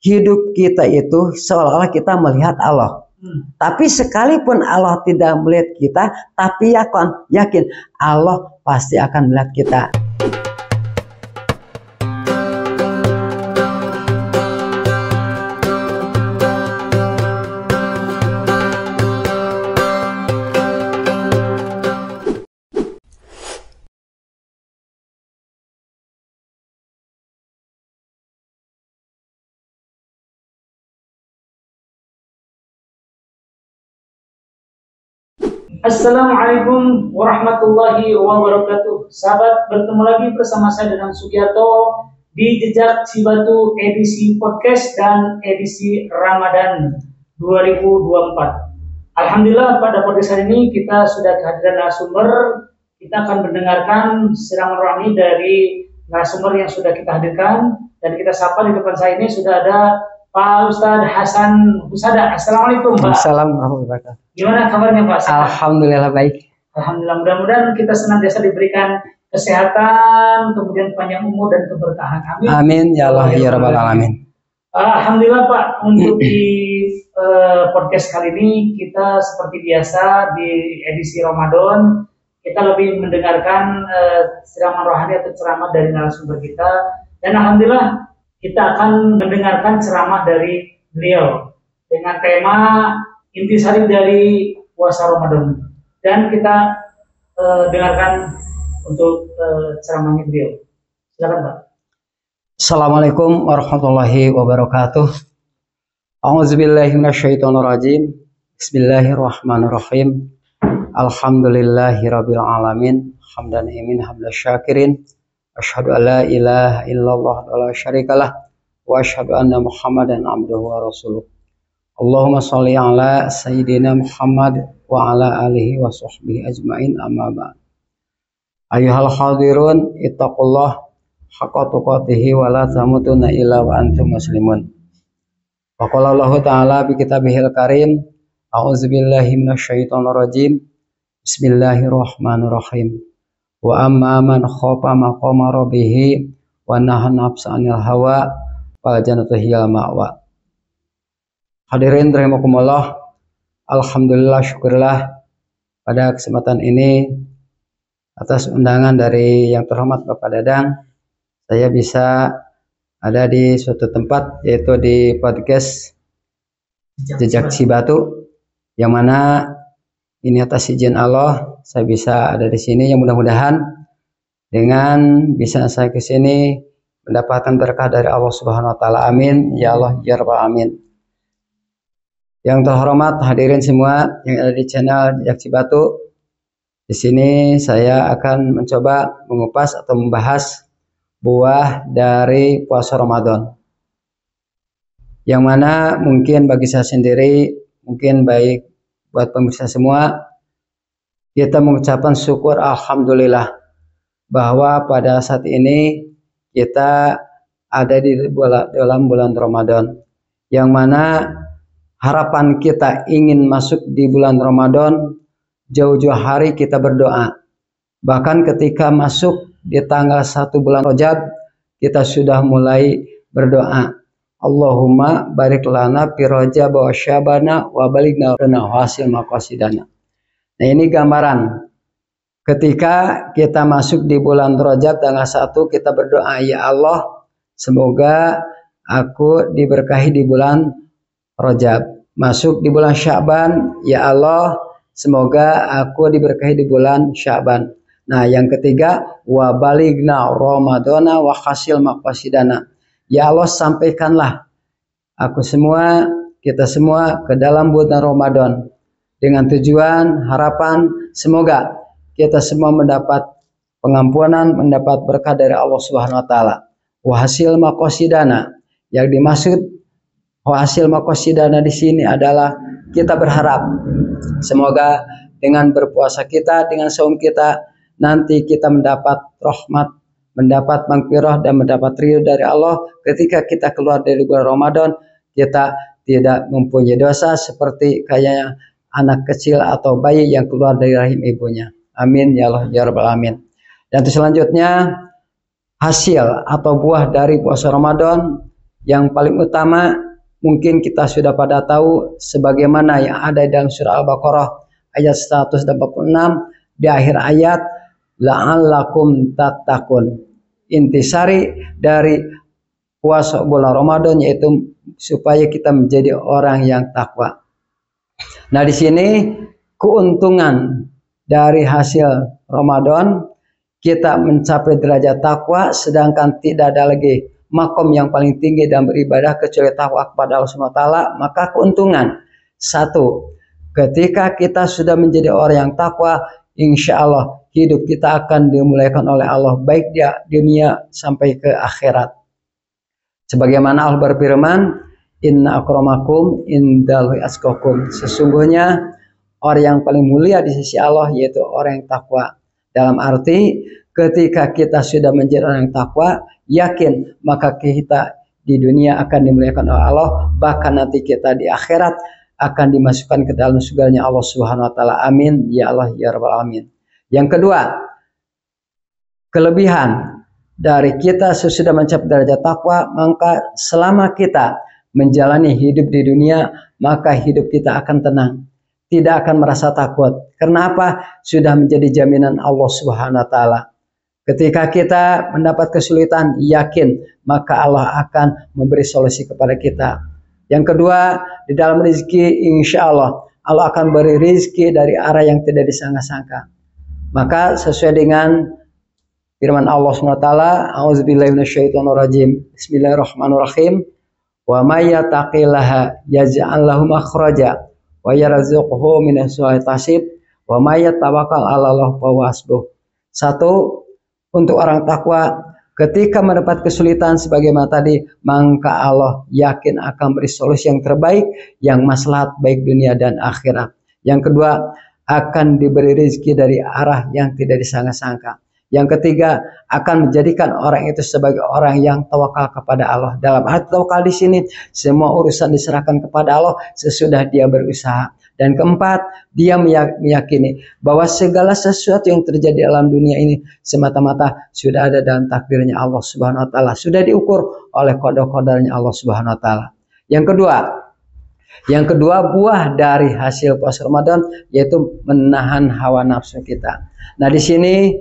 hidup kita itu seolah-olah kita melihat Allah. Tapi sekalipun Allah tidak melihat kita, tapi yakin Allah pasti akan melihat kita. Assalamualaikum warahmatullahi wabarakatuh. Sahabat, bertemu lagi bersama saya Danang Sugiarto di Jejak Cibatu edisi podcast dan edisi Ramadan 2024. Alhamdulillah pada podcast hari ini kita sudah kehadiran narasumber. Kita akan mendengarkan siraman rohani dari narasumber yang sudah kita hadirkan, dan kita sapa di depan saya ini sudah ada Pak Ustadz Hasan Husada. Assalamualaikum Pak. Assalamualaikum warahmatullahi wabarakatuh. Gimana kabarnya Pak? Alhamdulillah baik. Alhamdulillah, mudah-mudahan kita senantiasa diberikan kesehatan, kemudian panjang umur dan keberkahan. Amin. Amin ya Allah ya Rabbal Alamin. Alhamdulillah Pak, untuk di podcast kali ini kita seperti biasa di edisi Ramadan kita lebih mendengarkan ceramah rohani atau ceramah dari narasumber kita, dan alhamdulillah kita akan mendengarkan ceramah dari beliau dengan tema intisari dari puasa Ramadan, dan kita dengarkan untuk ceramahnya beliau. Silakan Pak. Assalamualaikum warahmatullahi wabarakatuh. A'udzubillahi minasyaitonirrajim. Bismillahirrahmanirrahim. Alhamdulillahirabbil alamin. Hamdan imin hamdan syakirin. Asyhadu an la ilaha illallah wa la syarikalah wa asyhadu anna Muhammadan abduhu wa rasuluh. Allahumma sholli ala sayyidina Muhammad wa ala alihi wa sahbihi ajmain, amma ba'd. Ayyuhal hadirun ittaqullah haqqa tuqatih wa la tamutunna illa wa antum muslimun. Wa qala Allah ta'ala bi kitabihil karim, a'udzubillahi minasyaitonir rajim. Bismillahirrahmanirrahim. Wa amma man khafa maqama rabbih wa nahana nafsa 'anil hawa fal jannatu hiyal ma'wa. Hadirin rahimakumullah, alhamdulillah, syukurlah pada kesempatan ini atas undangan dari yang terhormat Bapak Dadang, saya bisa ada di suatu tempat, yaitu di podcast Jejak Cibatu, yang mana ini atas izin Allah saya bisa ada di sini, yang mudah-mudahan dengan bisa saya ke sini mendapatkan berkah dari Allah Subhanahu wa taala. Amin ya Allah ya Rabbal alamin. Yang terhormat hadirin semua yang ada di channel Jejak Cibatu, di sini saya akan mencoba mengupas atau membahas buah dari puasa Ramadan, yang mana mungkin bagi saya sendiri, mungkin baik buat pemirsa semua, kita mengucapkan syukur alhamdulillah bahwa pada saat ini kita ada di dalam bulan Ramadan, yang mana harapan kita ingin masuk di bulan Ramadan, jauh-jauh hari kita berdoa. Bahkan ketika masuk di tanggal 1 bulan Rajab, kita sudah mulai berdoa. Allahumma barik lana fi Rajab wa Syabana wa balighna hasil maqasidana. Nah, ini gambaran ketika kita masuk di bulan Rajab tanggal 1, kita berdoa, ya Allah, semoga aku diberkahi di bulan Rajab. Masuk di bulan Syaban, ya Allah, semoga aku diberkahi di bulan Syaban. Nah, yang ketiga, wa balighna Ramadana wa hasil maqasidana. Ya Allah, sampaikanlah aku semua, kita semua ke dalam bulan Ramadan dengan tujuan, harapan, semoga kita semua mendapat pengampunan, mendapat berkah dari Allah Subhanahu wa taala. Wa hasil maqasidana, yang dimaksud wa hasil maqasidana di sini adalah kita berharap semoga dengan berpuasa kita, dengan saum kita, nanti kita mendapat rahmat, mendapat maghfirah dan mendapat ridho dari Allah. Ketika kita keluar dari bulan Ramadan, kita tidak mempunyai dosa seperti kayaknya anak kecil atau bayi yang keluar dari rahim ibunya. Amin ya Allah ya Rabbal alamin. Dan selanjutnya, hasil atau buah dari puasa Ramadan Yang paling utama mungkin kita sudah pada tahu sebagaimana yang ada dalam surah Al-Baqarah ayat 146 di akhir ayat, la'allakum tattaqun. Intisari dari puasa bulan Ramadan yaitu supaya kita menjadi orang yang takwa. Nah, di sini keuntungan dari hasil Ramadan kita mencapai derajat takwa, sedangkan tidak ada lagi makom yang paling tinggi dalam beribadah kecuali takwa kepada Allah Subhanahu wa taala. Maka keuntungan satu, ketika kita sudah menjadi orang yang takwa, insya Allah hidup kita akan dimulaikan oleh Allah baik di dunia sampai ke akhirat. Sebagaimana Allah berfirman, inna akramakum indallahi atqakum. Sesungguhnya orang yang paling mulia di sisi Allah yaitu orang yang takwa. Dalam arti ketika kita sudah menjadi orang yang takwa, yakin maka kita di dunia akan dimuliakan oleh Allah, bahkan nanti kita di akhirat akan dimasukkan ke dalam surganya Allah Subhanahu wa taala. Amin ya Allah ya rabbal alamin. Yang kedua, kelebihan dari kita sesudah mencapai derajat takwa, maka selama kita menjalani hidup di dunia, maka hidup kita akan tenang, tidak akan merasa takut. Karena apa? Sudah menjadi jaminan Allah Subhanahu wa taala. Ketika kita mendapat kesulitan, yakin maka Allah akan memberi solusi kepada kita. Yang kedua, di dalam rezeki insya Allah Allah akan beri rezeki dari arah yang tidak disangka-sangka. Maka sesuai dengan firman Allah SWT, a'udzubillahi minasyaitonirrajim, bismillahirrahmanirrahim, wa may yattaqillaha yaj'al lahu makhraja wa yarzuqhu min haitsu la yahtasib wa may yatawakkal 'ala Allah fahuwa hasbuh. Satu, untuk orang takwa ketika mendapat kesulitan sebagaimana tadi, maka Allah yakin akan beri solusi yang terbaik, yang maslahat baik dunia dan akhirat. Yang kedua, akan diberi rezeki dari arah yang tidak disangka-sangka. Yang ketiga, akan menjadikan orang itu sebagai orang yang tawakal kepada Allah. Dalam arti tawakal di sini, semua urusan diserahkan kepada Allah sesudah dia berusaha. Dan keempat, dia meyakini bahwa segala sesuatu yang terjadi dalam dunia ini semata-mata sudah ada dalam takdirnya Allah Subhanahu wa taala, sudah diukur oleh qada-qadarnya Allah Subhanahu wa taala. Yang kedua, buah dari hasil puasa Ramadan yaitu menahan hawa nafsu kita. Nah, di sini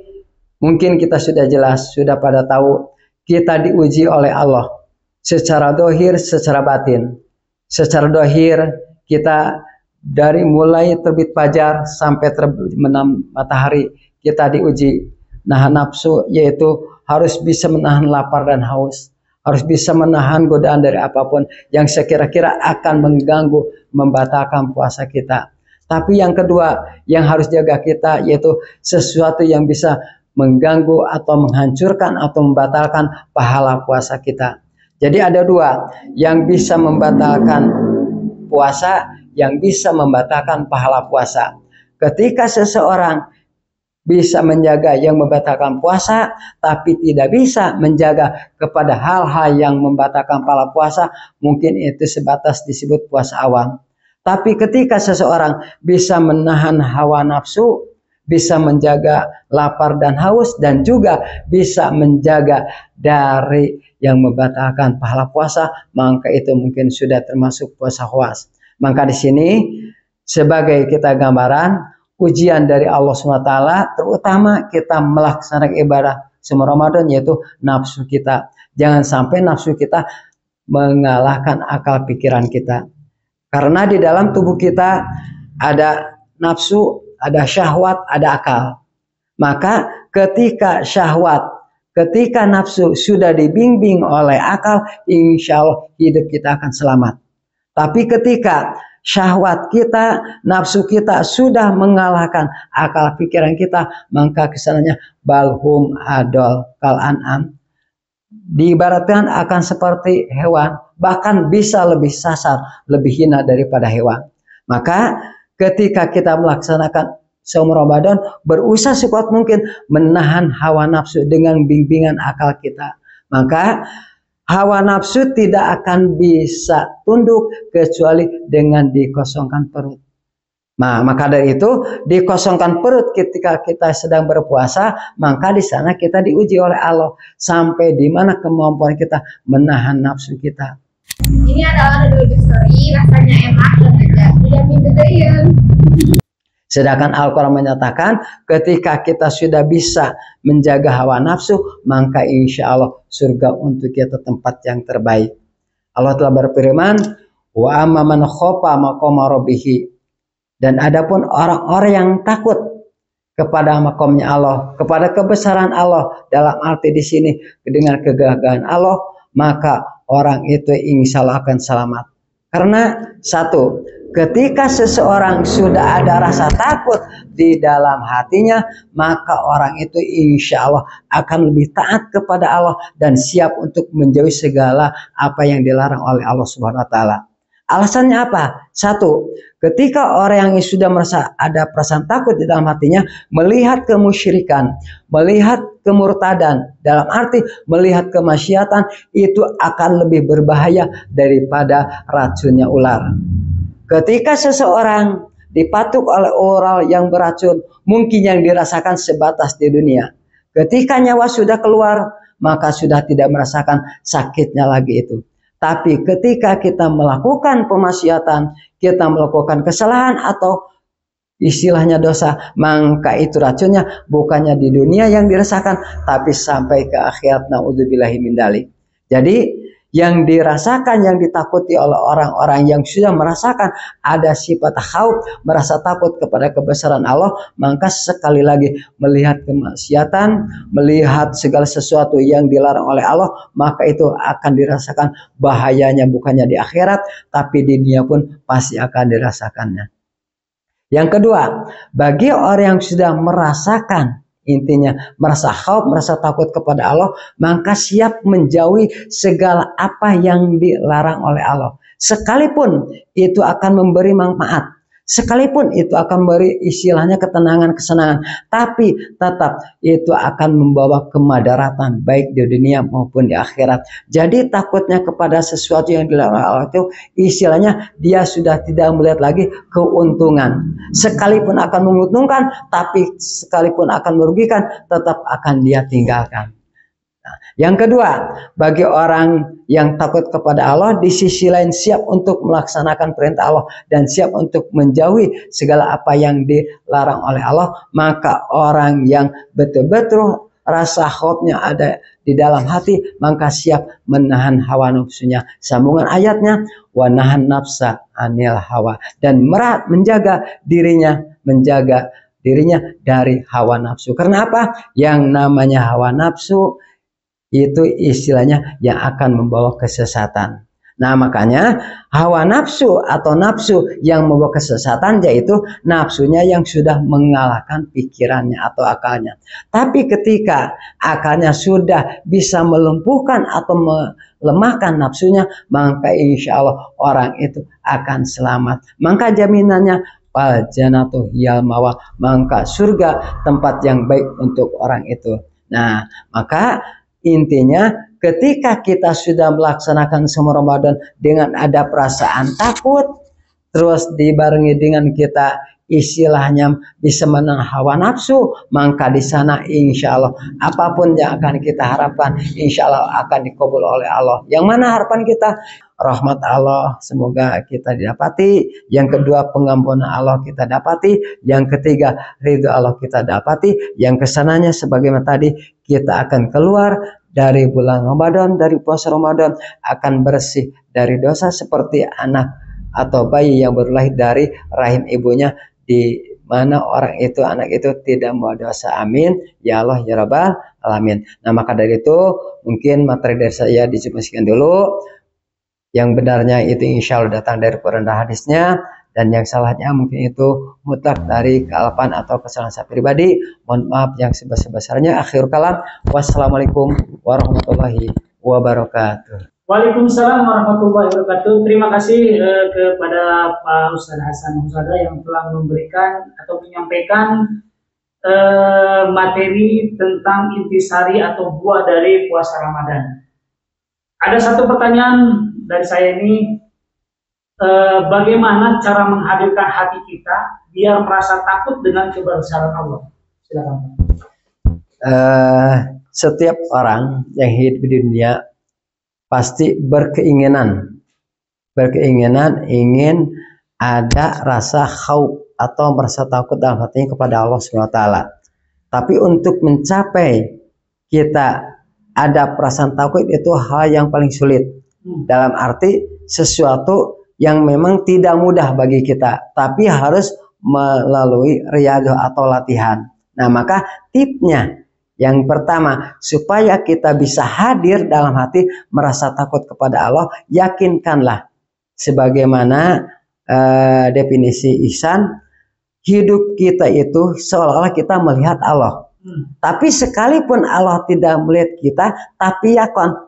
mungkin kita sudah jelas, sudah pada tahu kita diuji oleh Allah secara dohir, secara batin. Secara dohir kita dari mulai terbit fajar sampai terbenam matahari kita diuji nahan nafsu, yaitu harus bisa menahan lapar dan haus, harus bisa menahan godaan dari apapun yang sekira-kira akan mengganggu, membatalkan puasa kita. Tapi yang kedua yang harus jaga kita yaitu sesuatu yang bisa mengganggu atau menghancurkan atau membatalkan pahala puasa kita. Jadi ada dua yang bisa membatalkan puasa, yang bisa membatalkan pahala puasa. Ketika seseorang bisa menjaga yang membatalkan puasa, tapi tidak bisa menjaga kepada hal-hal yang membatalkan pahala puasa, mungkin itu sebatas disebut puasa awam. Tapi ketika seseorang bisa menahan hawa nafsu, bisa menjaga lapar dan haus, dan juga bisa menjaga dari yang membatalkan pahala puasa, maka itu mungkin sudah termasuk puasa khawas. Maka di sini sebagai kita gambaran ujian dari Allah SWT, terutama kita melaksanakan ibadah semua Ramadan yaitu nafsu kita. Jangan sampai nafsu kita mengalahkan akal pikiran kita. Karena di dalam tubuh kita ada nafsu, ada syahwat, ada akal. Maka ketika syahwat, ketika nafsu sudah dibimbing oleh akal, insya Allah hidup kita akan selamat. Tapi ketika syahwat kita, nafsu kita sudah mengalahkan akal pikiran kita, maka kesananya balhum adol kal an'am. Diibaratkan akan seperti hewan, bahkan bisa lebih sasar, lebih hina daripada hewan. Maka ketika kita melaksanakan saum Ramadan, berusaha sekuat mungkin menahan hawa nafsu dengan bimbingan akal kita. Maka hawa nafsu tidak akan bisa tunduk kecuali dengan dikosongkan perut. Nah, maka dari itu dikosongkan perut ketika kita sedang berpuasa, maka di sana kita diuji oleh Allah sampai di mana kemampuan kita menahan nafsu kita. Ini adalah dulu story, rasanya enak dan tidak minum. Sedangkan Al-Quran menyatakan ketika kita sudah bisa menjaga hawa nafsu, maka insya Allah surga untuk kita tempat yang terbaik. Allah telah berfirman, wa amma man khofa maqama rabbih. Dan adapun orang-orang yang takut kepada makomnya Allah, kepada kebesaran Allah, dalam arti di sini dengan kegagahan Allah, maka orang itu insya Allah akan selamat. Karena satu, ketika seseorang sudah ada rasa takut di dalam hatinya, maka orang itu insya Allah akan lebih taat kepada Allah dan siap untuk menjauhi segala apa yang dilarang oleh Allah Subhanahu Wa Taala. Alasannya apa? Satu, ketika orang yang sudah merasa ada perasaan takut di dalam hatinya, melihat kemusyrikan, melihat kemurtadan, dalam arti melihat kemaksiatan, itu akan lebih berbahaya daripada racunnya ular. Ketika seseorang dipatuk oleh ular yang beracun, mungkin yang dirasakan sebatas di dunia. Ketika nyawa sudah keluar, maka sudah tidak merasakan sakitnya lagi itu. Tapi ketika kita melakukan pemaksiatan, kita melakukan kesalahan atau istilahnya dosa, maka itu racunnya bukannya di dunia yang dirasakan, tapi sampai ke akhirat. Naudzubillahi min dzalik. Jadi yang dirasakan, yang ditakuti oleh orang-orang yang sudah merasakan ada sifat khauf, merasa takut kepada kebesaran Allah, maka sekali lagi melihat kemaksiatan, melihat segala sesuatu yang dilarang oleh Allah, maka itu akan dirasakan bahayanya bukannya di akhirat, tapi di dunia pun pasti akan dirasakannya. Yang kedua, bagi orang yang sudah merasakan, intinya merasa khauf, merasa takut kepada Allah, maka siap menjauhi segala apa yang dilarang oleh Allah. Sekalipun itu akan memberi manfaat, sekalipun itu akan memberi istilahnya ketenangan, kesenangan, tapi tetap itu akan membawa kemadaratan baik di dunia maupun di akhirat. Jadi takutnya kepada sesuatu yang dilarang Allah itu istilahnya dia sudah tidak melihat lagi keuntungan. Sekalipun akan menguntungkan, tapi sekalipun akan merugikan, tetap akan dia tinggalkan. Nah, yang kedua, bagi orang yang takut kepada Allah, di sisi lain siap untuk melaksanakan perintah Allah dan siap untuk menjauhi segala apa yang dilarang oleh Allah, maka orang yang betul-betul rasa khaufnya ada di dalam hati, maka siap menahan hawa nafsunya. Sambungan ayatnya, wa nahan nafsa anil hawa, dan menjaga dirinya dari hawa nafsu. Karena apa? Yang namanya hawa nafsu itu istilahnya yang akan membawa kesesatan. Nah, makanya hawa nafsu atau nafsu yang membawa kesesatan yaitu nafsunya yang sudah mengalahkan pikirannya atau akalnya. Tapi ketika akalnya sudah bisa melumpuhkan atau melemahkan nafsunya, maka insya Allah orang itu akan selamat. Maka jaminannya wal jannatu hiyal ma'wa, maka surga tempat yang baik untuk orang itu. Nah, maka intinya ketika kita sudah melaksanakan semua Ramadan dengan ada perasaan takut, terus dibarengi dengan kita istilahnya bisa menahan hawa nafsu, maka di sana insya Allah apapun yang akan kita harapkan insya Allah akan dikabul oleh Allah. Yang mana harapan kita? Rahmat Allah semoga kita didapati. Yang kedua, pengampunan Allah kita dapati. Yang ketiga, ridho Allah kita dapati. Yang kesananya sebagaimana tadi, kita akan keluar dari bulan Ramadan, dari puasa Ramadan, akan bersih dari dosa seperti anak atau bayi yang baru lahir dari rahim ibunya, di mana orang itu, anak itu tidak membawa dosa. Amin ya Allah ya Rabbal alamin. Nah, maka dari itu mungkin materi dari saya dicukupikan dulu. Yang benarnya itu insya Allah datang dari Quran dan hadisnya, dan yang salahnya mungkin itu mutlak dari kealpan atau kesalahan saya pribadi. Mohon maaf yang sebesar-besarnya. Akhir kalam, wassalamualaikum warahmatullahi wabarakatuh. Waalaikumsalam warahmatullahi wabarakatuh. Terima kasih kepada Pak Ustadz Hasan Husada yang telah memberikan atau menyampaikan materi tentang intisari atau buah dari puasa Ramadan. Ada satu pertanyaan dari saya ini, bagaimana cara menghadirkan hati kita biar merasa takut dengan kebesaran Allah? Silakan Pak. Setiap orang yang hidup di dunia pasti berkeinginan ingin ada rasa khauf atau merasa takut dalam hatinya kepada Allah Subhanahu wa taala. Tapi untuk mencapai kita ada perasaan takut itu hal yang paling sulit. Dalam arti sesuatu yang memang tidak mudah bagi kita, tapi harus melalui riyadhah atau latihan. Nah, maka tipnya yang pertama, supaya kita bisa hadir dalam hati merasa takut kepada Allah, yakinkanlah sebagaimana definisi ihsan, hidup kita itu seolah-olah kita melihat Allah. Tapi sekalipun Allah tidak melihat kita, tapi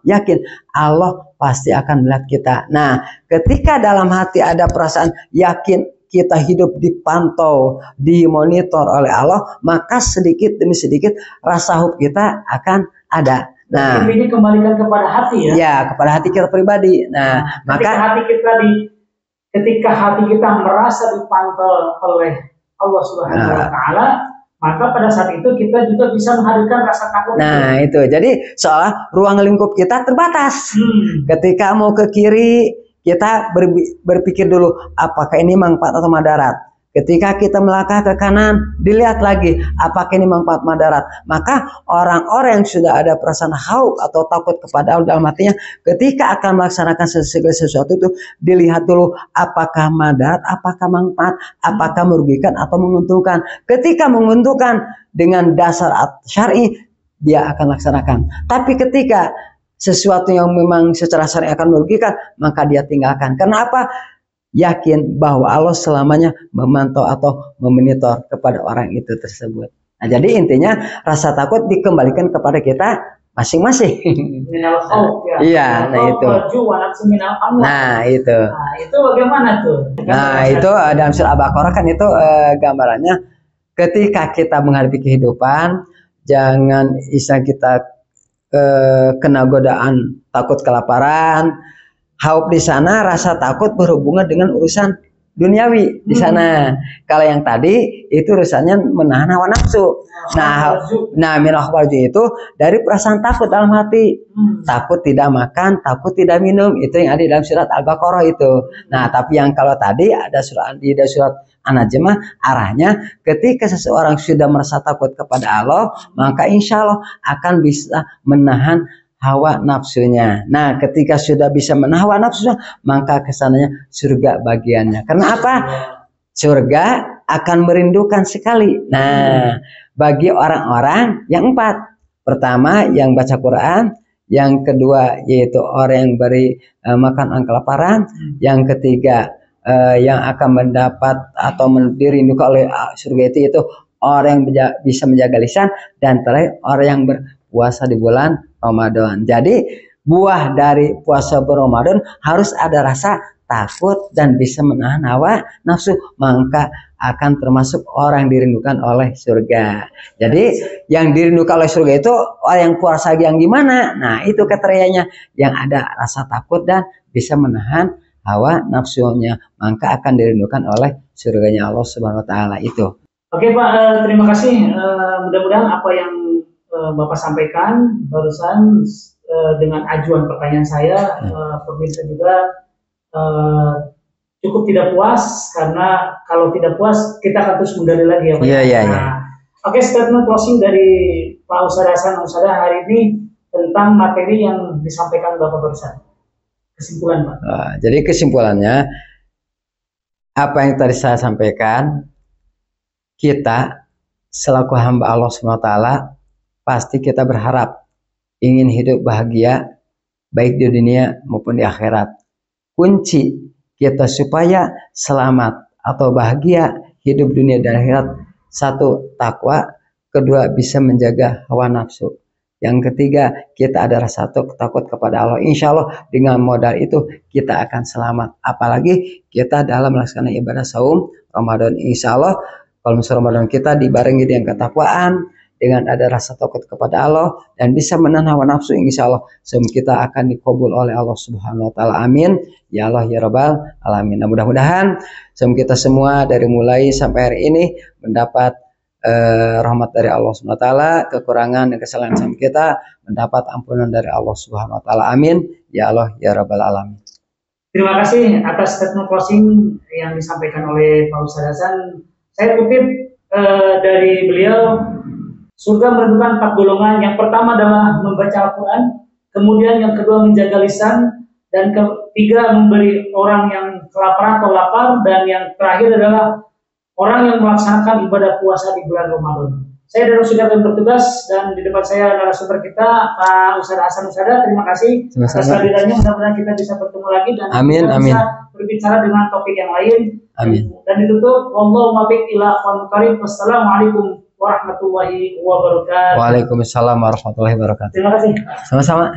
yakin Allah pasti akan melihat kita. Nah, ketika dalam hati ada perasaan yakin kita hidup dipantau, dimonitor oleh Allah, maka sedikit demi sedikit rasa hub kita akan ada. Nah, ini kembalikan kepada hati ya. Ya, kepada hati kita pribadi. Nah, maka ketika hati kita merasa dipantau oleh Allah Subhanahu wa taala, maka pada saat itu kita juga bisa menghadirkan rasa takut. Nah, itu. Jadi seolah ruang lingkup kita terbatas. Ketika mau ke kiri, kita berpikir dulu apakah ini manfaat atau madarat. Ketika kita melangkah ke kanan, dilihat lagi apakah ini manfaat madarat. Maka orang-orang yang sudah ada perasaan khauf atau takut kepada Allah dalam hatinya, ketika akan melaksanakan segala sesuatu itu dilihat dulu apakah madarat, apakah manfaat, apakah merugikan atau menguntungkan. Ketika menguntungkan dengan dasar syar'i, dia akan laksanakan. Tapi ketika sesuatu yang memang secara syar'i akan merugikan, maka dia tinggalkan. Kenapa? Yakin bahwa Allah selamanya memantau atau memonitor kepada orang itu tersebut. Nah, jadi intinya rasa takut dikembalikan kepada kita masing-masing. Iya, nah itu. Nah, itu. Nah, itu bagaimana tuh? Nah, itu dalam surah Al-Baqarah kan itu gambarannya ketika kita menghadapi kehidupan, jangan kita kena godaan takut kelaparan. Khauf di sana rasa takut berhubungan dengan urusan duniawi di sana. Kalau yang tadi itu urusannya menahan hawa nafsu. Nah, minal khawarju itu dari perasaan takut dalam hati. Takut tidak makan, takut tidak minum, itu yang ada dalam surat Al-Baqarah itu. Nah, tapi yang kalau tadi ada surat An-Najm, arahnya ketika seseorang sudah merasa takut kepada Allah, maka insya Allah akan bisa menahan hawa nafsunya. Nah, ketika sudah bisa menahan hawa nafsunya, maka kesananya surga bagiannya. Karena apa? Surga akan merindukan sekali. Nah, bagi orang-orang yang 4. Pertama, yang baca Quran. Yang kedua, yaitu orang yang beri makan orang kelaparan. Yang ketiga, yang akan mendapat atau dirindukan oleh surga itu orang yang bisa menjaga lisan. Dan terakhir, orang yang berpuasa di bulan Ramadan. Jadi buah dari puasa Ramadan harus ada rasa takut dan bisa menahan hawa nafsu, maka akan termasuk orang yang dirindukan oleh surga. Jadi yang dirindukan oleh surga itu orang yang puasa yang gimana? Nah, itu kriterianya, yang ada rasa takut dan bisa menahan hawa nafsunya, maka akan dirindukan oleh surganya Allah Subhanahu wa taala itu. Oke Pak, terima kasih. Mudah-mudahan apa yang Bapak sampaikan barusan dengan ajuan pertanyaan saya, pemirsa juga cukup tidak puas, karena kalau tidak puas kita akan terus menggali lagi ya Pak. Iya. Oke, statement closing dari Pak Ustadz Hasan Usada hari ini tentang materi yang disampaikan Bapak barusan. Kesimpulan Pak. Jadi kesimpulannya apa yang tadi saya sampaikan, kita selaku hamba Allah SWT pasti kita berharap ingin hidup bahagia baik di dunia maupun di akhirat. Kunci kita supaya selamat atau bahagia hidup dunia dan akhirat, 1, takwa, 2, bisa menjaga hawa nafsu, yang ketiga kita ada rasa takut kepada Allah. Insya Allah dengan modal itu kita akan selamat. Apalagi kita dalam melaksanakan ibadah saum Ramadan, insya Allah kalau misalnya Ramadan kita dibarengi dengan ketakwaan, dengan ada rasa takut kepada Allah dan bisa menahan hawa nafsu, insya Allah semua kita akan dikabul oleh Allah Subhanahu wa taala. Amin ya Allah ya Rabbal alamin. Nah, mudah-mudahan kita semua dari mulai sampai hari ini mendapat rahmat dari Allah Subhanahu wa taala, kekurangan dan kesalahan sama kita mendapat ampunan dari Allah Subhanahu wa taala. Amin ya Allah ya Rabbal alamin. Terima kasih atas statement closing yang disampaikan oleh Pak Ustadz Hasan. Saya kutip dari beliau, surga menentukan 4 golongan. Yang pertama adalah membaca Al-Quran, kemudian yang kedua menjaga lisan, dan ketiga memberi orang yang kelaparan atau lapar, dan yang terakhir adalah orang yang melaksanakan ibadah puasa di bulan Ramadan. Saya dan Ustadz akan bertugas, dan di depan saya narasumber kita Pak Ustadz Hasan Usada. Terima kasih atas kehadirannya. Mudah-mudahan kita bisa bertemu lagi dan amin, kita amin. bisa berbicara dengan topik yang lain. Amin. Dan ditutup, wallahu muwaffiq ila aqwamit thoriq. Wassalamualaikum warahmatullahi wabarakatuh. Waalaikumsalam warahmatullahi wabarakatuh. Terima kasih. Sama-sama.